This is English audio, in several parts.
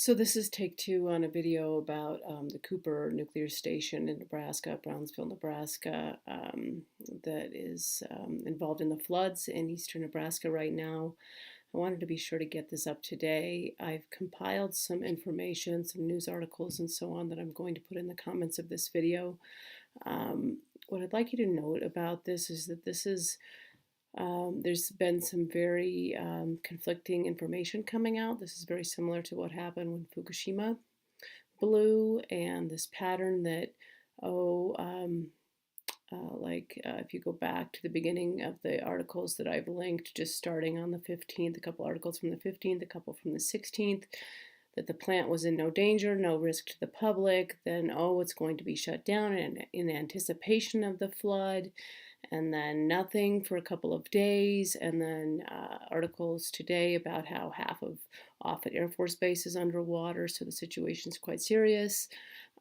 So this is take two on a video about the Cooper nuclear station in Nebraska, Brownsville, Nebraska, that is involved in the floods in eastern Nebraska right now. I wanted to be sure to get this up today. I've compiled some information, some news articles and so on that I'm going to put in the comments of this video. What I'd like you to note about this is that there's been some very conflicting information coming out. This is very similar to what happened when Fukushima blew, and this pattern that, if you go back to the beginning of the articles that I've linked, just starting on the 15th, a couple articles from the 15th, a couple from the 16th, that the plant was in no danger, no risk to the public, then, it's going to be shut down in anticipation of the flood, and then nothing for a couple of days, and then articles today about how half of Offutt Air Force Base is underwater, so the situation's quite serious.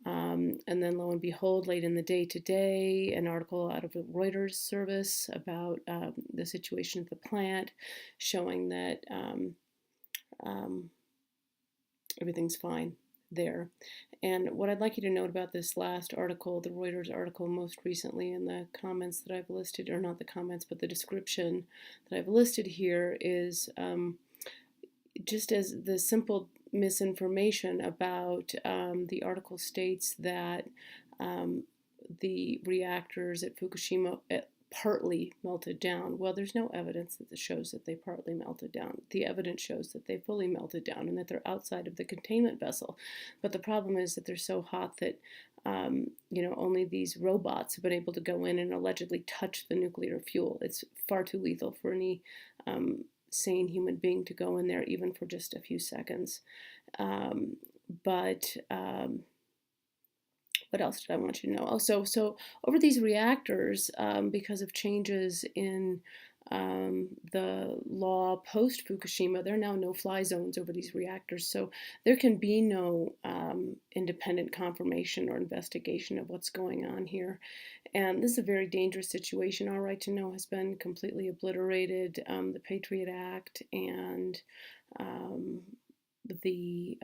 And then lo and behold, late in the day today, an article out of the Reuters service about the situation at the plant, showing that everything's fine there. And what I'd like you to note about this last article, the Reuters article most recently, in the comments that I've listed, or not the comments, but the description that I've listed here, is just as the simple misinformation about the article states that the reactors at Fukushima partly melted down. Well, there's no evidence that shows that they partly melted down. The evidence shows that they fully melted down and that they're outside of the containment vessel. But the problem is that they're so hot that only these robots have been able to go in and allegedly touch the nuclear fuel. It's far too lethal for any sane human being to go in there, even for just a few seconds. What else did I want you to know? So over these reactors, because of changes in the law post-Fukushima, there are now no-fly zones over these reactors. So there can be no independent confirmation or investigation of what's going on here. And this is a very dangerous situation. Our right to know has been completely obliterated. The Patriot Act and the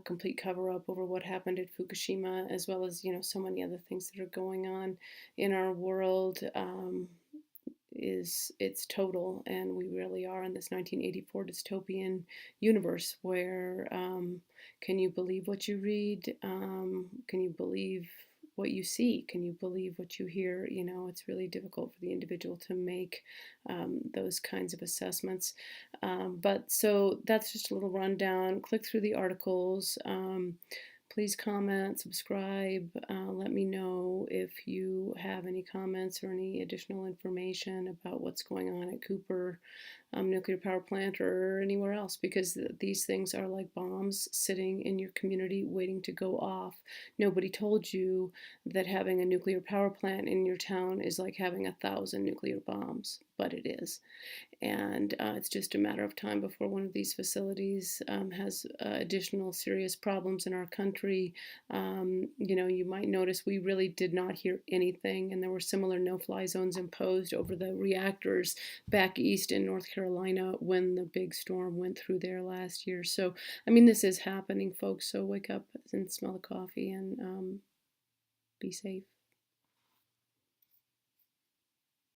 complete cover-up over what happened at Fukushima, as well as so many other things that are going on in our world, it's total, and we really are in this 1984 dystopian universe where can you believe what you read? Can you believe what you see? Can you believe what you hear? It's really difficult for the individual to make those kinds of assessments. But so that's just a little rundown. Click through the articles. Please comment, subscribe. Let me know if you have any comments or any additional information about what's going on at Cooper nuclear power plant or anywhere else, because these things are like bombs sitting in your community waiting to go off. Nobody told you that having a nuclear power plant in your town is like having 1,000 nuclear bombs, but it is. And it's just a matter of time before one of these facilities has additional serious problems in our country. You might notice we really did not hear anything, and there were similar no-fly zones imposed over the reactors back east in North Carolina when the big storm went through there last year. So, this is happening, folks, so wake up and smell the coffee and be safe.